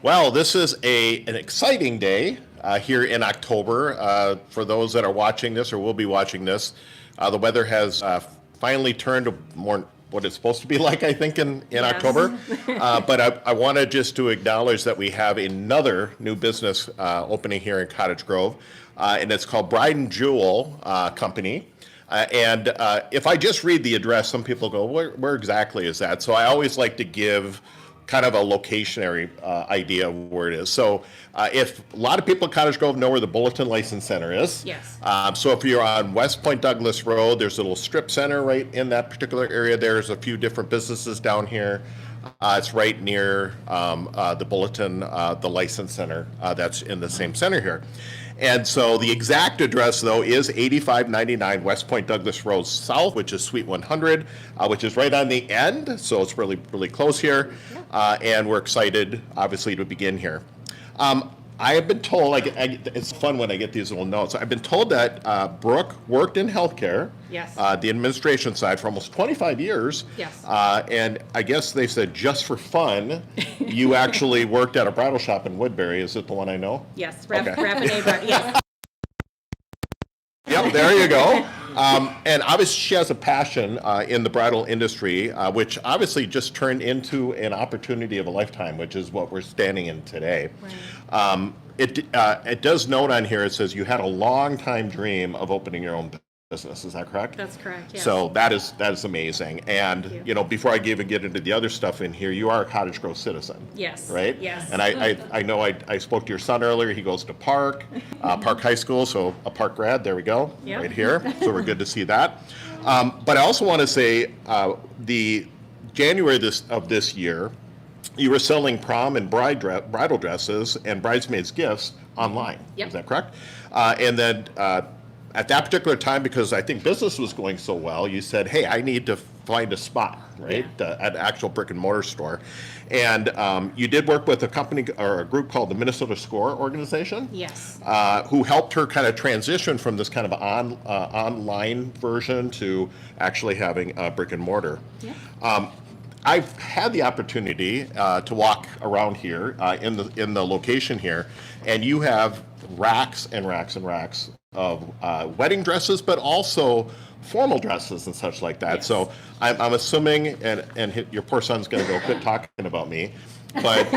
Well, this is an exciting day here in October. For those that are watching this or will be watching this, the weather has finally turned to more what it's supposed to be like, I think, in Yes. October. But I wanted just to acknowledge that we have another new business opening here in Cottage Grove, and it's called Bride and Jewel Company. And if I just read the address, some people go, where exactly is that? So I always like to give kind of a locationary idea of where it is. So if a lot of people in Cottage Grove know where the Bulletin License Center is. Yes. So if you're on West Point Douglas Road, there's a little strip center right in that particular area. There's a few different businesses down here. It's right near the Bulletin, the License Center that's in the same center here. And so the exact address, though, is 8599 West Point Douglas Road South, which is Suite 100, which is right on the end. So it's really, really close here. And we're excited, obviously, to begin here. I have been told, it's fun when I get these little notes. I've been told that Brooke worked in healthcare, Yes. the administration side, for almost 25 years. Yes. And I guess they said just for fun, you actually worked at a bridal shop in Woodbury. Is it the one I know? Yes. Okay. Raffinate, yes. Yep, there you go. And obviously she has a passion in the bridal industry, which obviously just turned into an opportunity of a lifetime, which is what we're standing in today. Right. It does note on here, it says you had a long time dream of opening your own business. Is that correct? That's correct, yes. So that is amazing. And Thank you. before I even get into the other stuff in here, you are a Cottage Grove citizen. Yes. Right? Yes. And I know I spoke to your son earlier. He goes to Park High School, so a Park grad. There we go, Yep. right here. So we're good to see that. But I also want to say the January of this year, you were selling prom and bridal dresses and bridesmaids gifts online. Yep. Is that correct? And then at that particular time, because I think business was going so well, you said, hey, I need to find a spot, right, at an actual brick and mortar store. And you did work with a company or a group called the Minnesota Score Organization. Yes. Who helped her kind of transition from this kind of online version to actually having a brick and mortar. Yeah. I've had the opportunity to walk around here in the location here, and you have racks and racks and racks of wedding dresses, but also formal dresses and such like that. Yes. So I'm assuming, and your poor son's going to go quit talking about me, but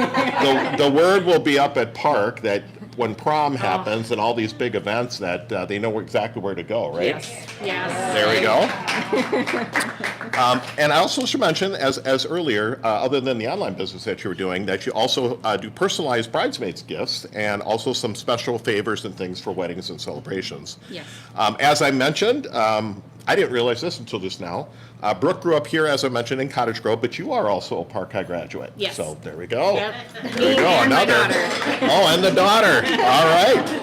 the word will be up at Park that when prom happens and all these big events that they know exactly where to go, right? Yes. Yes. There we go. And I also should mention, as earlier, other than the online business that you were doing, that you also do personalized bridesmaids gifts and also some special favors and things for weddings and celebrations. Yes. As I mentioned, I didn't realize this until just now. Brooke grew up here, as I mentioned, in Cottage Grove, but you are also a Park High graduate. Yes. So there we go. Yep. There we go. And my Another. daughter. Oh, and the daughter. All right.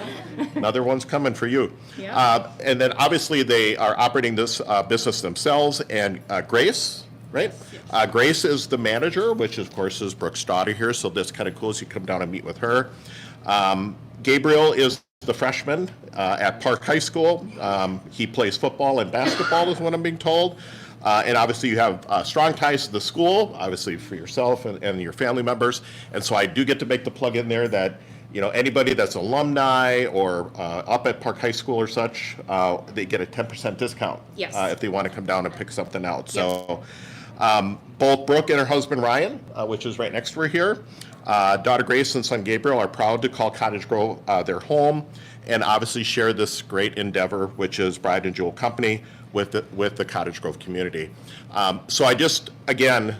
Another one's coming for you. Yeah. And then obviously they are operating this business themselves. And Grace, right? Yes. Grace is the manager, which of course is Brooke's daughter here. So that's kind of cool as you come down and meet with her. Gabriel is the freshman at Park High School. He plays football and basketball is what I'm being told. And obviously you have strong ties to the school, obviously for yourself and your family members. And so I do get to make the plug in there that anybody that's alumni or up at Park High School or such, they get a 10% discount. Yes. If they want to come down and pick something out. So both Brooke and her husband Ryan, which is right next to her here, daughter Grace and son Gabriel are proud to call Cottage Grove their home and obviously share this great endeavor, which is Bride and Jewel Company, with the Cottage Grove community. So I just, again,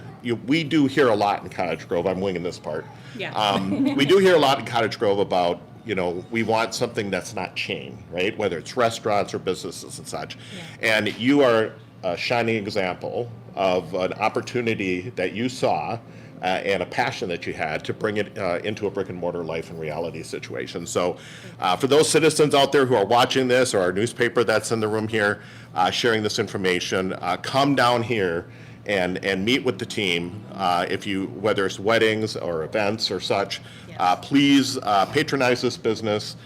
we do hear a lot in Cottage Grove. I'm winging this part. Yeah. We do hear a lot in Cottage Grove about, we want something that's not chain, right? Whether it's restaurants or businesses and such. Yeah. And you are a shining example of an opportunity that you saw and a passion that you had to bring it into a brick and mortar life and reality situation. So for those citizens out there who are watching this, or our newspaper that's in the room here sharing this information, come down here and meet with the team. Whether it's weddings or events or such, Yes. please patronize this business.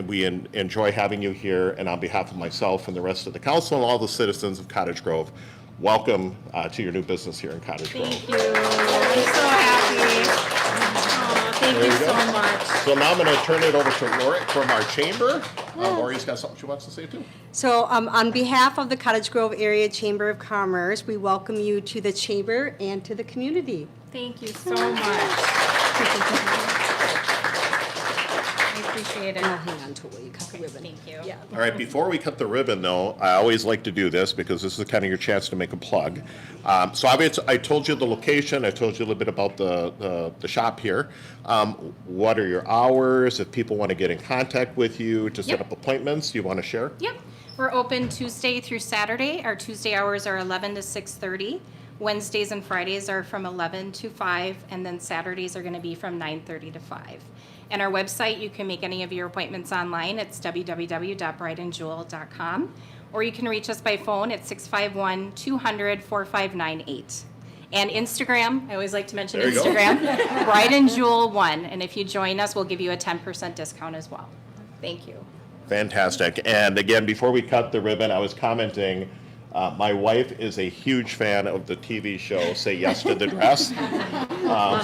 We enjoy having you here, and on behalf of myself and the rest of the council and all the citizens of Cottage Grove, welcome to your new business here in Cottage Grove. Thank you. I'm so happy. Thank There you you go. so much. So now I'm going to turn it over to Lori from our chamber. Lori's got something she wants to say too. So on behalf of the Cottage Grove Area Chamber of Commerce, we welcome you to the chamber and to the community. Thank you so much. I appreciate it. I'll hang on to it while you cut the ribbon. Thank you. Yeah. All right, before we cut the ribbon, though, I always like to do this because this is kind of your chance to make a plug. So I told you the location, I told you a little bit about the shop here. What are your hours? If people want to get in contact with you to set Yep. up appointments, you want to share? Yep, we're open Tuesday through Saturday. Our Tuesday hours are 11 to 6:30. Wednesdays and Fridays are from 11 to 5, and then Saturdays are going to be from 9:30 to 5. And our website, you can make any of your appointments online. It's www.brideandjewel.com. Or you can reach us by phone at 651-200-4598. And Instagram, I always like to mention There you go. Instagram, Bride and Jewel 1. And if you join us, we'll give you a 10% discount as well. Thank you. Fantastic. And again, before we cut the ribbon, I was commenting, my wife is a huge fan of the TV show Say Yes to the Dress.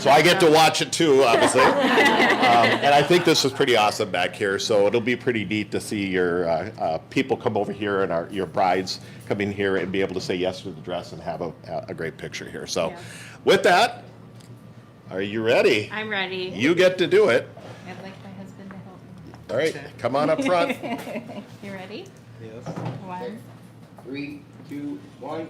So I get to watch it too, obviously. And I think this is pretty awesome back here. So it'll be pretty neat to see your people come over here and your brides come in here and be able to say yes to the dress and have a great picture here. So Yes. with that, are you ready? I'm ready. You get to do it. I'd like my husband to help me. All right, come on up front. You ready? Yes. 1, 3, 2, 1.